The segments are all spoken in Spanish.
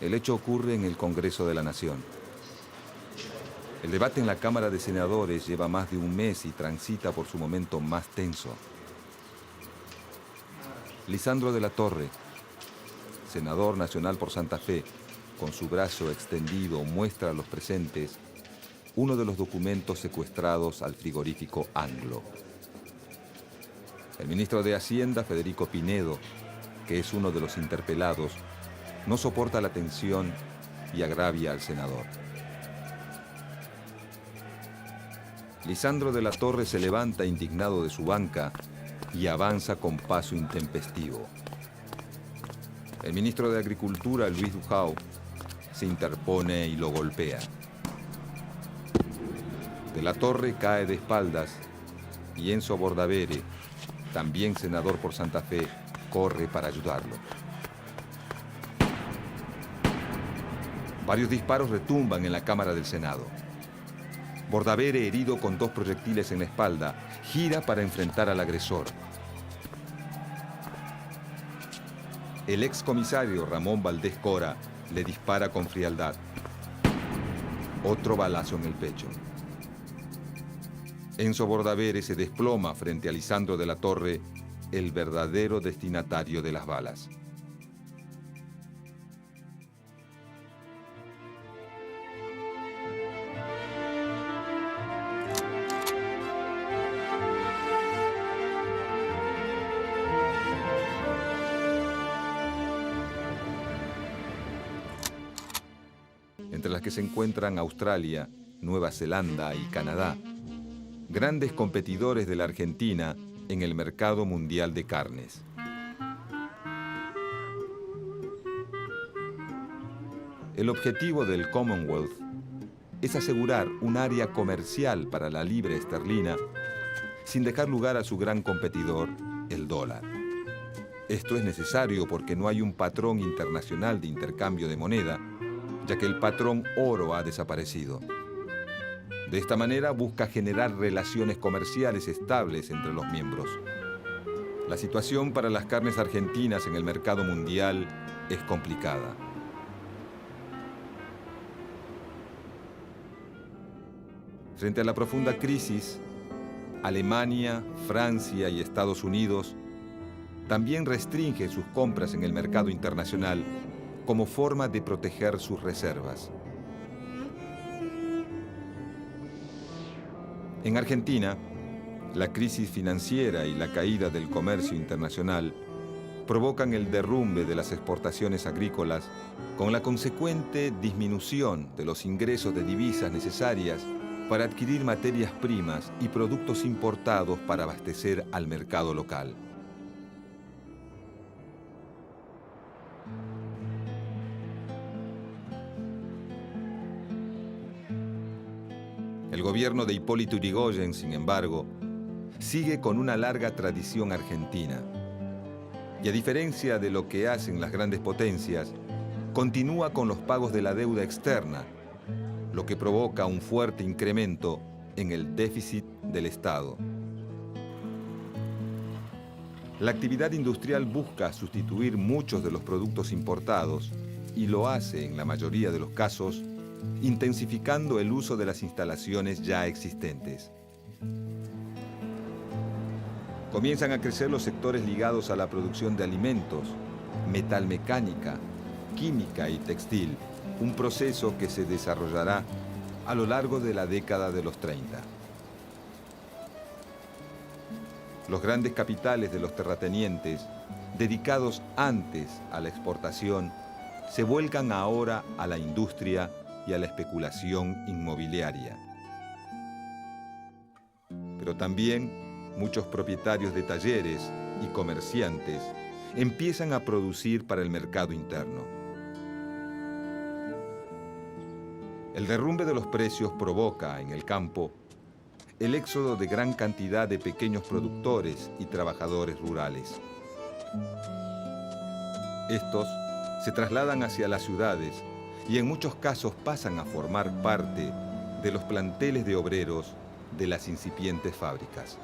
El hecho ocurre en el Congreso de la Nación. El debate en la Cámara de Senadores lleva más de un mes y transita por su momento más tenso. Lisandro de la Torre, senador nacional por Santa Fe, con su brazo extendido muestra a los presentes uno de los documentos secuestrados al frigorífico Anglo. El ministro de Hacienda, Federico Pinedo, que es uno de los interpelados, no soporta la tensión y agravia al senador. Lisandro de la Torre se levanta indignado de su banca y avanza con paso intempestivo. El ministro de Agricultura, Luis Dujau, se interpone y lo golpea. De la Torre cae de espaldas y Enzo Bordavere, también senador por Santa Fe, corre para ayudarlo. Varios disparos retumban en la Cámara del Senado. Bordavere, herido con 2 proyectiles en la espalda, gira para enfrentar al agresor. El excomisario Ramón Valdés Cora le dispara con frialdad. Otro balazo en el pecho. Enzo Bordavere se desploma frente a Lisandro de la Torre, el verdadero destinatario de las balas. Entre las que se encuentran Australia, Nueva Zelanda y Canadá, grandes competidores de la Argentina en el mercado mundial de carnes. El objetivo del Commonwealth es asegurar un área comercial para la libra esterlina sin dejar lugar a su gran competidor, el dólar. Esto es necesario porque no hay un patrón internacional de intercambio de moneda, ya que el patrón oro ha desaparecido. De esta manera busca generar relaciones comerciales estables entre los miembros. La situación para las carnes argentinas en el mercado mundial es complicada. Frente a la profunda crisis, Alemania, Francia y Estados Unidos también restringen sus compras en el mercado internacional como forma de proteger sus reservas. En Argentina, la crisis financiera y la caída del comercio internacional provocan el derrumbe de las exportaciones agrícolas con la consecuente disminución de los ingresos de divisas necesarias para adquirir materias primas y productos importados para abastecer al mercado local. El gobierno de Hipólito Yrigoyen, sin embargo, sigue con una larga tradición argentina. Y a diferencia de lo que hacen las grandes potencias, continúa con los pagos de la deuda externa, lo que provoca un fuerte incremento en el déficit del Estado. La actividad industrial busca sustituir muchos de los productos importados y lo hace, en la mayoría de los casos, intensificando el uso de las instalaciones ya existentes. Comienzan a crecer los sectores ligados a la producción de alimentos, metalmecánica, química y textil, un proceso que se desarrollará a lo largo de la década de los 30. Los grandes capitales de los terratenientes, dedicados antes a la exportación, se vuelcan ahora a la industria y a la especulación inmobiliaria. Pero también muchos propietarios de talleres y comerciantes empiezan a producir para el mercado interno. El derrumbe de los precios provoca en el campo el éxodo de gran cantidad de pequeños productores y trabajadores rurales. Estos se trasladan hacia las ciudades y en muchos casos pasan a formar parte de los planteles de obreros de las incipientes fábricas.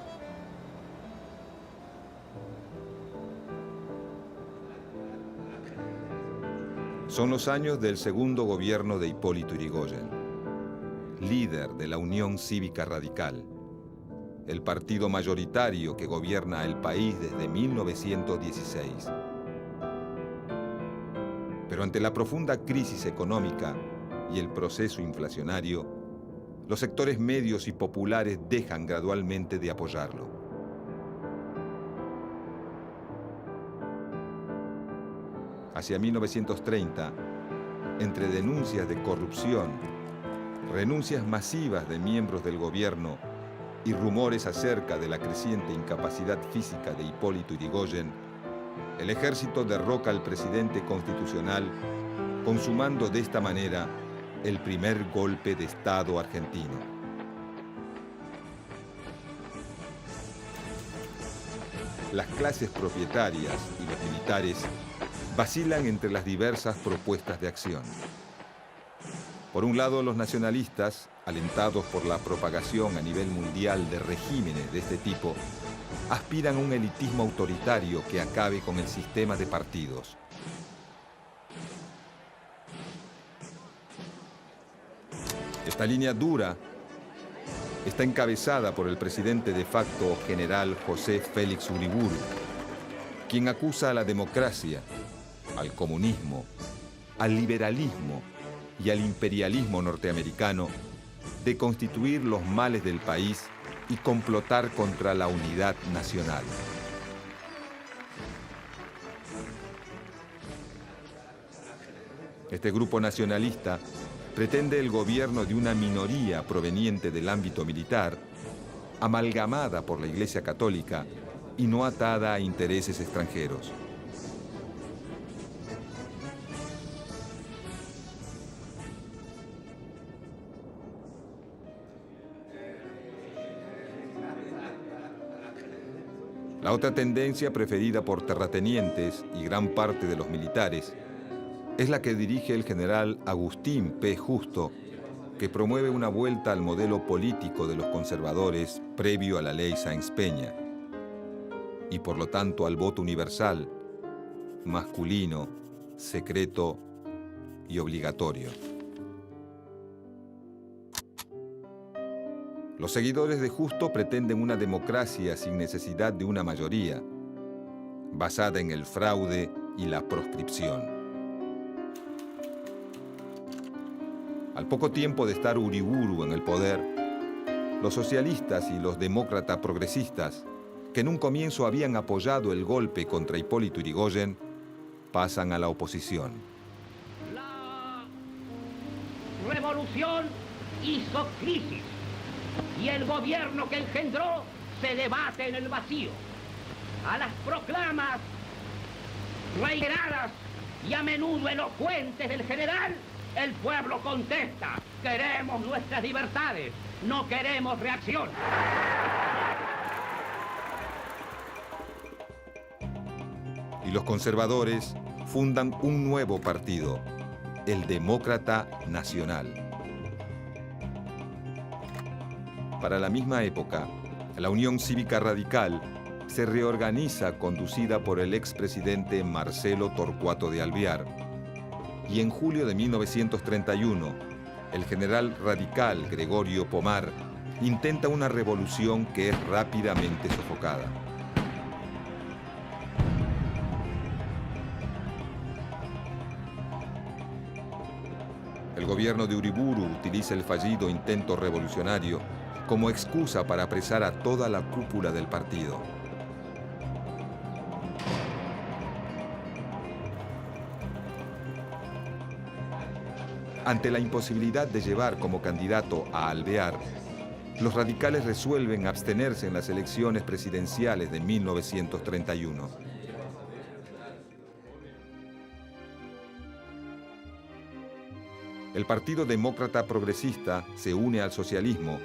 Son los años del segundo gobierno de Hipólito Yrigoyen, líder de la Unión Cívica Radical, el partido mayoritario que gobierna el país desde 1916. Pero ante la profunda crisis económica y el proceso inflacionario, los sectores medios y populares dejan gradualmente de apoyarlo. Hacia 1930, entre denuncias de corrupción, renuncias masivas de miembros del gobierno y rumores acerca de la creciente incapacidad física de Hipólito Yrigoyen, el ejército derroca al presidente constitucional, consumando de esta manera el primer golpe de Estado argentino. Las clases propietarias y los militares vacilan entre las diversas propuestas de acción. Por un lado, los nacionalistas, alentados por la propagación a nivel mundial de regímenes de este tipo, aspiran a un elitismo autoritario que acabe con el sistema de partidos. Esta línea dura está encabezada por el presidente de facto general José Félix Uriburu, quien acusa a la democracia, al comunismo, al liberalismo y al imperialismo norteamericano de constituir los males del país y complotar contra la unidad nacional. Este grupo nacionalista pretende el gobierno de una minoría proveniente del ámbito militar, amalgamada por la Iglesia Católica y no atada a intereses extranjeros. La otra tendencia preferida por terratenientes y gran parte de los militares es la que dirige el general Agustín P. Justo, que promueve una vuelta al modelo político de los conservadores previo a la ley Sáenz Peña y por lo tanto al voto universal, masculino, secreto y obligatorio. Los seguidores de Justo pretenden una democracia sin necesidad de una mayoría, basada en el fraude y la proscripción. Al poco tiempo de estar Uriburu en el poder, los socialistas y los demócratas progresistas, que en un comienzo habían apoyado el golpe contra Hipólito Yrigoyen, pasan a la oposición. La revolución hizo crisis y el gobierno que engendró se debate en el vacío. A las proclamas reiteradas y a menudo elocuentes del general, el pueblo contesta: queremos nuestras libertades, no queremos reacción. Y los conservadores fundan un nuevo partido, el Demócrata Nacional. Para la misma época, la Unión Cívica Radical se reorganiza conducida por el expresidente Marcelo Torcuato de Alvear, y en julio de 1931, el general radical Gregorio Pomar intenta una revolución que es rápidamente sofocada. El gobierno de Uriburu utiliza el fallido intento revolucionario como excusa para apresar a toda la cúpula del partido. Ante la imposibilidad de llevar como candidato a Alvear, los radicales resuelven abstenerse en las elecciones presidenciales de 1931. El Partido Demócrata Progresista se une al socialismo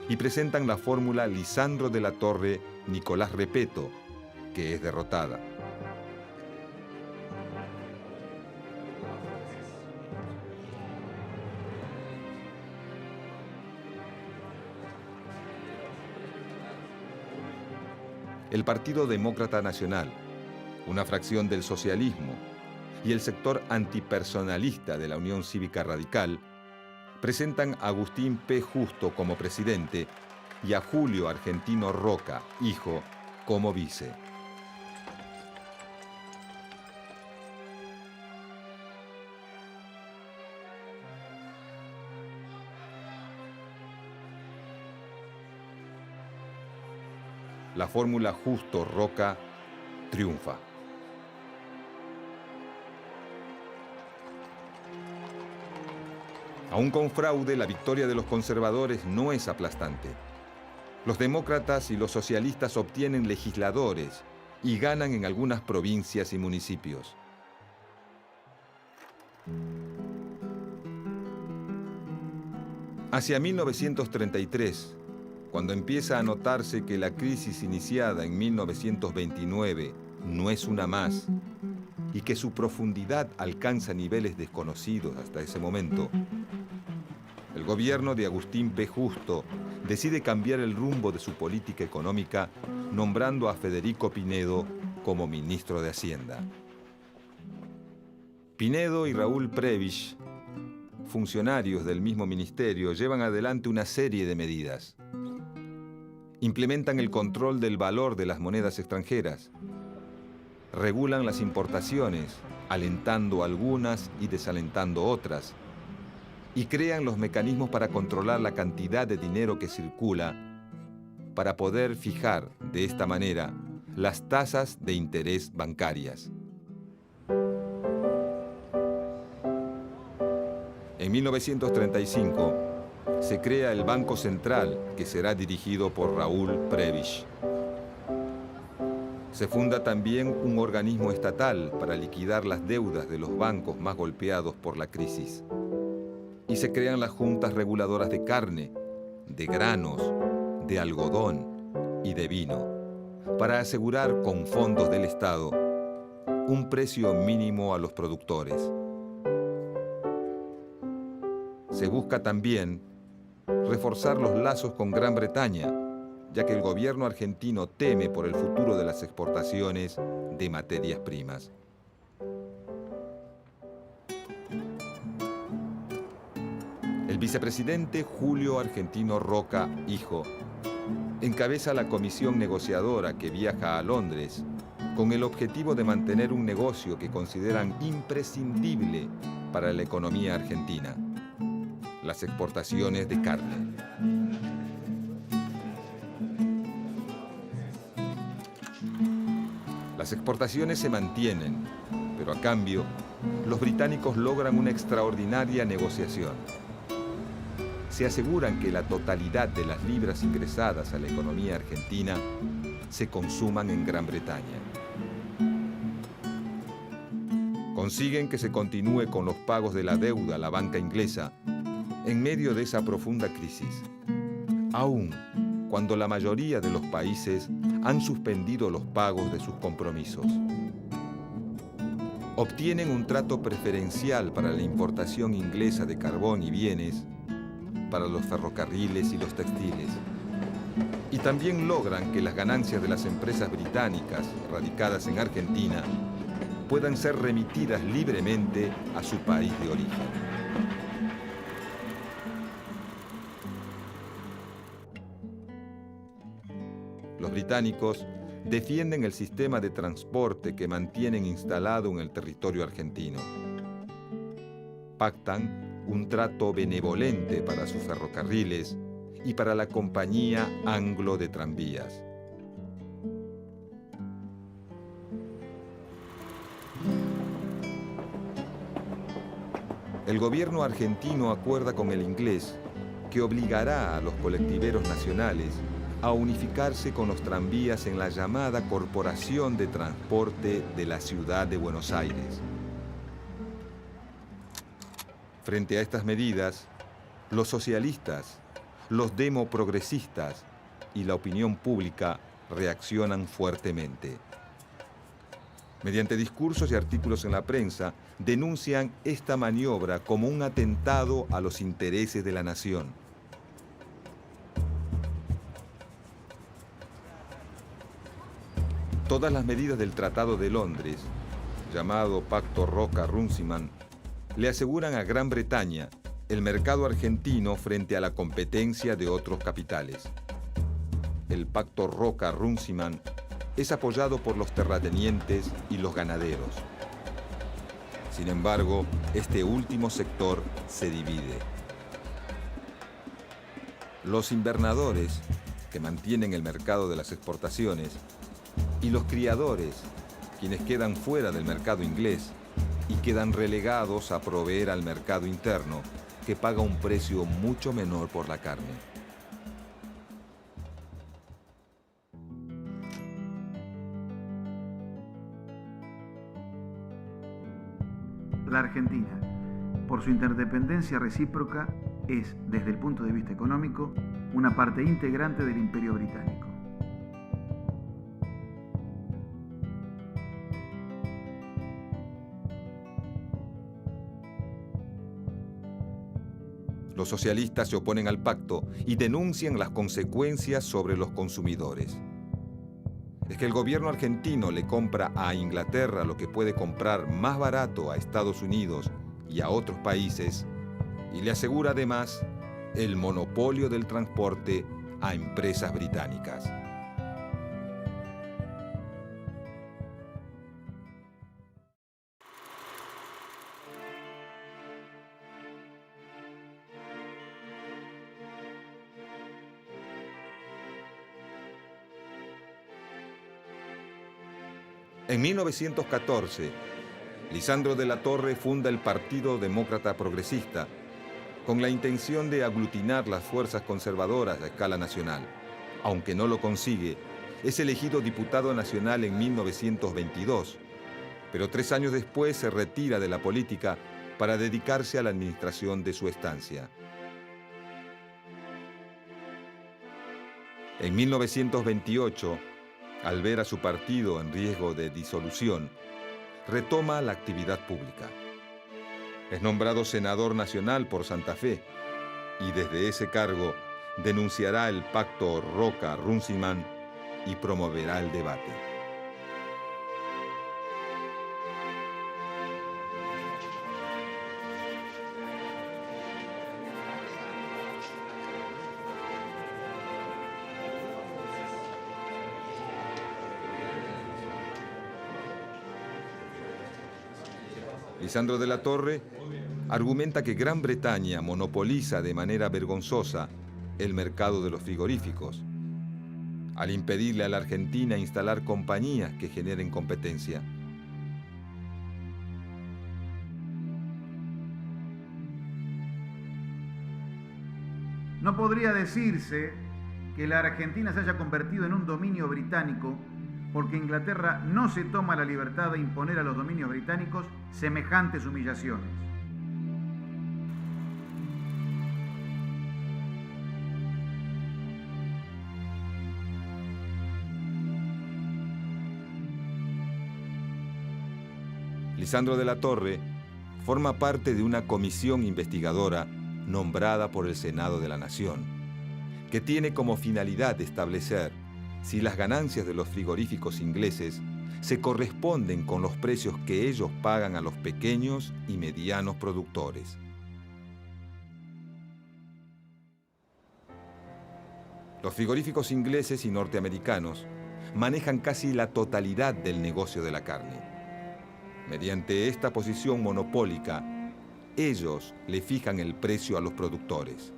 y presentan la fórmula Lisandro de la Torre-Nicolás Repetto, que es derrotada. El Partido Demócrata Nacional, una fracción del socialismo, y el sector antipersonalista de la Unión Cívica Radical presentan a Agustín P. Justo como presidente y a Julio Argentino Roca, hijo, como vice. La fórmula Justo-Roca triunfa. Aún con fraude, la victoria de los conservadores no es aplastante. Los demócratas y los socialistas obtienen legisladores y ganan en algunas provincias y municipios. Hacia 1933, cuando empieza a notarse que la crisis iniciada en 1929 no es una más y que su profundidad alcanza niveles desconocidos hasta ese momento, el gobierno de Agustín P. Justo decide cambiar el rumbo de su política económica, nombrando a Federico Pinedo como ministro de Hacienda. Pinedo y Raúl Prebisch, funcionarios del mismo ministerio, llevan adelante una serie de medidas. Implementan el control del valor de las monedas extranjeras. Regulan las importaciones, alentando algunas y desalentando otras. Y crean los mecanismos para controlar la cantidad de dinero que circula, para poder fijar, de esta manera, las tasas de interés bancarias. En 1935, se crea el Banco Central, que será dirigido por Raúl Prebisch. Se funda también un organismo estatal para liquidar las deudas de los bancos más golpeados por la crisis. Y se crean las juntas reguladoras de carne, de granos, de algodón y de vino, para asegurar con fondos del Estado un precio mínimo a los productores. Se busca también reforzar los lazos con Gran Bretaña, ya que el gobierno argentino teme por el futuro de las exportaciones de materias primas. El vicepresidente Julio Argentino Roca, hijo, encabeza la comisión negociadora que viaja a Londres con el objetivo de mantener un negocio que consideran imprescindible para la economía argentina: las exportaciones de carne. Las exportaciones se mantienen, pero a cambio, los británicos logran una extraordinaria negociación. Se aseguran que la totalidad de las libras ingresadas a la economía argentina se consuman en Gran Bretaña. Consiguen que se continúe con los pagos de la deuda a la banca inglesa en medio de esa profunda crisis, aun cuando la mayoría de los países han suspendido los pagos de sus compromisos. Obtienen un trato preferencial para la importación inglesa de carbón y bienes, para los ferrocarriles y los textiles. Y también logran que las ganancias de las empresas británicas radicadas en Argentina puedan ser remitidas libremente a su país de origen. Los británicos defienden el sistema de transporte que mantienen instalado en el territorio argentino. Pactan un trato benevolente para sus ferrocarriles y para la compañía Anglo de tranvías. El gobierno argentino acuerda con el inglés que obligará a los colectiveros nacionales a unificarse con los tranvías en la llamada Corporación de Transporte de la Ciudad de Buenos Aires. Frente a estas medidas, los socialistas, los demoprogresistas y la opinión pública reaccionan fuertemente. Mediante discursos y artículos en la prensa, denuncian esta maniobra como un atentado a los intereses de la nación. Todas las medidas del Tratado de Londres llamado Pacto Roca-Runciman, le aseguran a Gran Bretaña el mercado argentino frente a la competencia de otros capitales. El Pacto Roca-Runciman es apoyado por los terratenientes y los ganaderos. Sin embargo, este último sector se divide. Los invernadores, que mantienen el mercado de las exportaciones, y los criadores, quienes quedan fuera del mercado inglés y quedan relegados a proveer al mercado interno, que paga un precio mucho menor por la carne. La Argentina, por su interdependencia recíproca, es, desde el punto de vista económico, una parte integrante del Imperio Británico. Los socialistas se oponen al pacto y denuncian las consecuencias sobre los consumidores. Es que el gobierno argentino le compra a Inglaterra lo que puede comprar más barato a Estados Unidos y a otros países, y le asegura además el monopolio del transporte a empresas británicas. En 1914, Lisandro de la Torre funda el Partido Demócrata Progresista con la intención de aglutinar las fuerzas conservadoras a escala nacional. Aunque no lo consigue, es elegido diputado nacional en 1922, pero 3 años después se retira de la política para dedicarse a la administración de su estancia. En 1928, al ver a su partido en riesgo de disolución, retoma la actividad pública. Es nombrado senador nacional por Santa Fe y desde ese cargo denunciará el Pacto Roca-Runciman y promoverá el debate. Lisandro de la Torre argumenta que Gran Bretaña monopoliza de manera vergonzosa el mercado de los frigoríficos, al impedirle a la Argentina instalar compañías que generen competencia. No podría decirse que la Argentina se haya convertido en un dominio británico porque Inglaterra no se toma la libertad de imponer a los dominios británicos semejantes humillaciones. Lisandro de la Torre forma parte de una comisión investigadora nombrada por el Senado de la Nación, que tiene como finalidad establecer si las ganancias de los frigoríficos ingleses se corresponden con los precios que ellos pagan a los pequeños y medianos productores. Los frigoríficos ingleses y norteamericanos manejan casi la totalidad del negocio de la carne. Mediante esta posición monopólica, ellos le fijan el precio a los productores.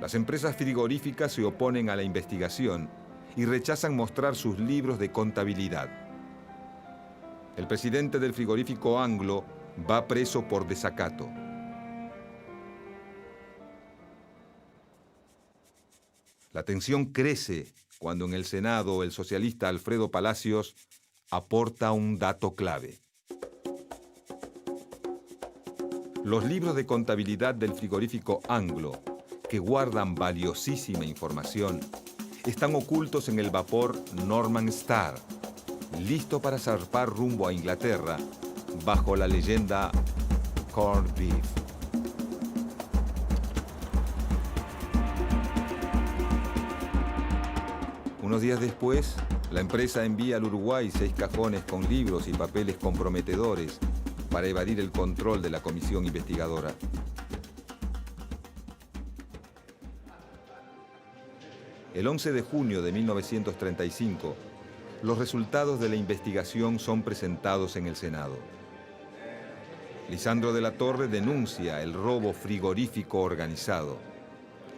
Las empresas frigoríficas se oponen a la investigación y rechazan mostrar sus libros de contabilidad. El presidente del frigorífico Anglo va preso por desacato. La tensión crece cuando en el Senado el socialista Alfredo Palacios aporta un dato clave. Los libros de contabilidad del frigorífico Anglo, que guardan valiosísima información, están ocultos en el vapor Norman Star, listo para zarpar rumbo a Inglaterra bajo la leyenda Corned Beef. Unos días después, La empresa envía al Uruguay 6 cajones con libros y papeles comprometedores para evadir el control de la comisión investigadora. El 11 de junio de 1935, los resultados de la investigación son presentados en el Senado. Lisandro de la Torre denuncia el robo frigorífico organizado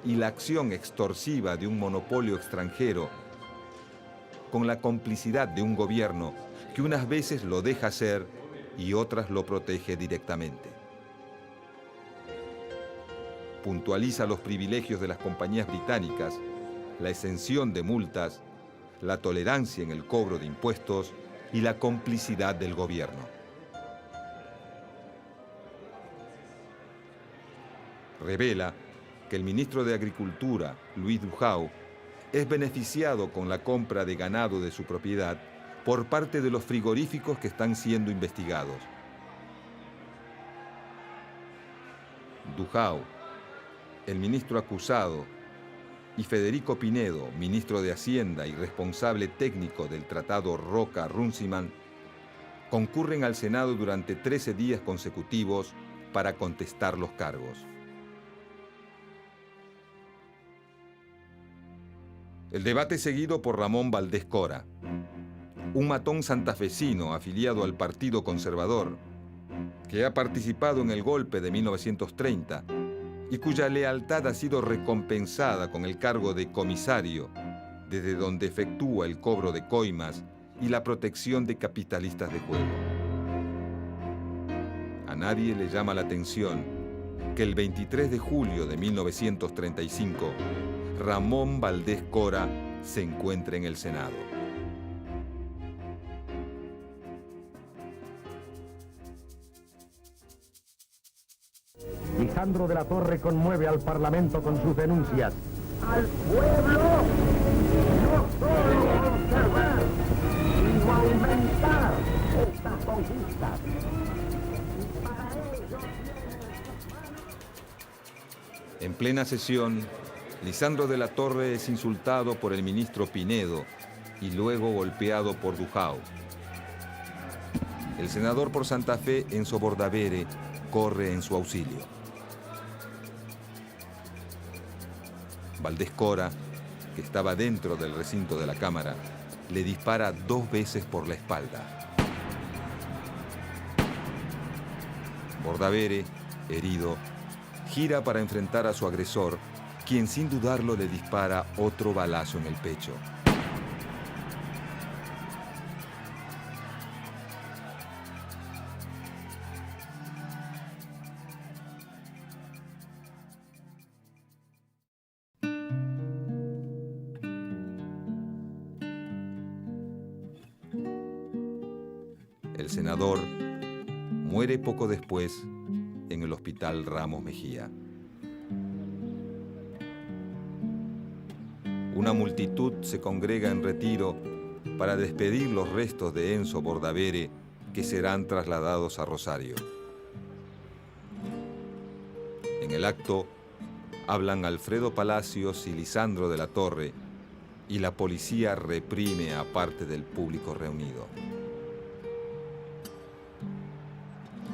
y la acción extorsiva de un monopolio extranjero con la complicidad de un gobierno que unas veces lo deja hacer y otras lo protege directamente. Puntualiza los privilegios de las compañías británicas, la exención de multas, la tolerancia en el cobro de impuestos y la complicidad del gobierno. Revela que el ministro de Agricultura, Luis Dujau, es beneficiado con la compra de ganado de su propiedad por parte de los frigoríficos que están siendo investigados. Dujau, el ministro acusado, y Federico Pinedo, ministro de Hacienda y responsable técnico del Tratado Roca-Runciman, concurren al Senado durante 13 días consecutivos para contestar los cargos. El debate es seguido por Ramón Valdés Cora, un matón santafesino afiliado al Partido Conservador, que ha participado en el golpe de 1930 y cuya lealtad ha sido recompensada con el cargo de comisario, desde donde efectúa el cobro de coimas y la protección de capitalistas de juego. A nadie le llama la atención que el 23 de julio de 1935, Ramón Valdés Cora se encuentra en el Senado. Lisandro de la Torre conmueve al Parlamento con sus denuncias. Al pueblo no solo observar, sino aumentar estas conquistas. En plena sesión, Lisandro de la Torre es insultado por el ministro Pinedo y luego golpeado por Dujau. El senador por Santa Fe, Enzo Bordavere, corre en su auxilio. Valdés Cora, que estaba dentro del recinto de la Cámara, le dispara 2 veces por la espalda. Bordavere, herido, gira para enfrentar a su agresor, quien sin dudarlo le dispara otro balazo en el pecho. El senador muere poco después en el Hospital Ramos Mejía. Una multitud se congrega en retiro para despedir los restos de Enzo Bordavere, que serán trasladados a Rosario. En el acto hablan Alfredo Palacios y Lisandro de la Torre, y la policía reprime a parte del público reunido.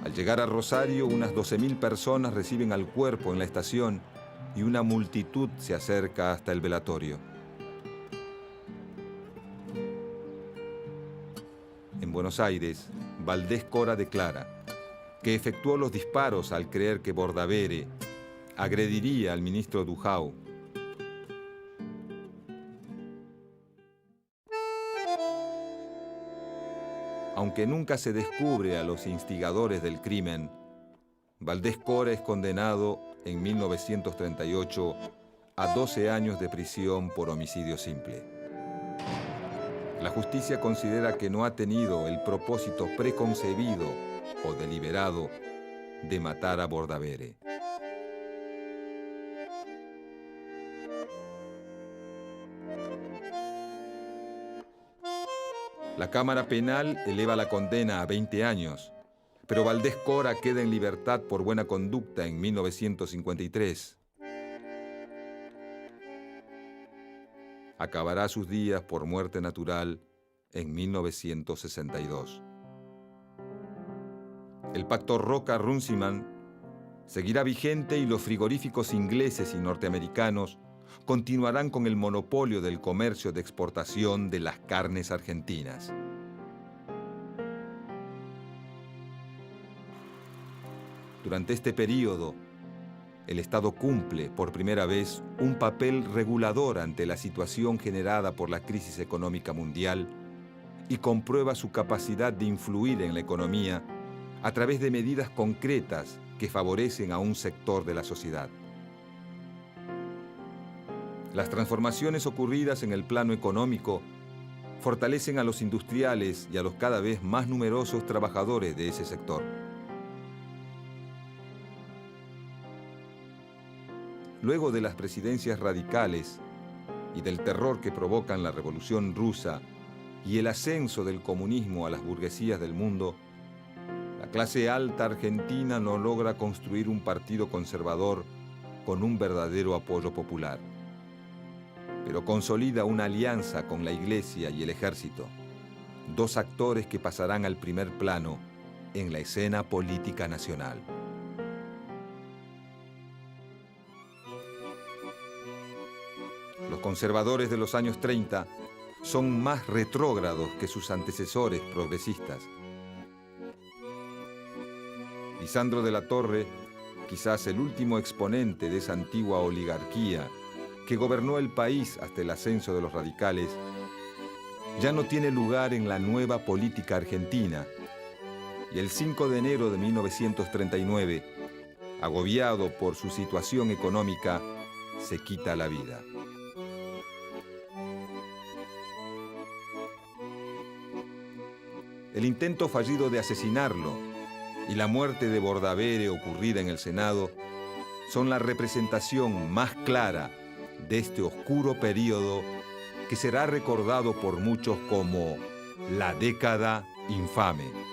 Al llegar a Rosario, unas 12.000 personas reciben al cuerpo en la estación y una multitud se acerca hasta el velatorio. En Buenos Aires, Valdés Cora declara que efectuó los disparos al creer que Bordavere agrediría al ministro Dujau. Aunque nunca se descubre a los instigadores del crimen, Valdés Cora es condenado en 1938 a 12 años de prisión por homicidio simple. La justicia considera que no ha tenido el propósito preconcebido o deliberado de matar a Bordavere. La Cámara Penal eleva la condena a 20 años, pero Valdés Cora queda en libertad por buena conducta en 1953. acabará sus días por muerte natural en 1962. El pacto Roca-Runciman seguirá vigente y los frigoríficos ingleses y norteamericanos continuarán con el monopolio del comercio de exportación de las carnes argentinas. Durante este período, el Estado cumple por primera vez un papel regulador ante la situación generada por la crisis económica mundial y comprueba su capacidad de influir en la economía a través de medidas concretas que favorecen a un sector de la sociedad. Las transformaciones ocurridas en el plano económico fortalecen a los industriales y a los cada vez más numerosos trabajadores de ese sector. Luego de las presidencias radicales y del terror que provocan la Revolución Rusa y el ascenso del comunismo a las burguesías del mundo, la clase alta argentina no logra construir un partido conservador con un verdadero apoyo popular, pero consolida una alianza con la Iglesia y el Ejército, dos actores que pasarán al primer plano en la escena política nacional. Los conservadores de los años 30 son más retrógrados que sus antecesores progresistas. Lisandro de la Torre, quizás el último exponente de esa antigua oligarquía que gobernó el país hasta el ascenso de los radicales, ya no tiene lugar en la nueva política argentina, y el 5 de enero de 1939, agobiado por su situación económica, se quita la vida. El intento fallido de asesinarlo y la muerte de Bordavere ocurrida en el Senado son la representación más clara de este oscuro período que será recordado por muchos como la década infame.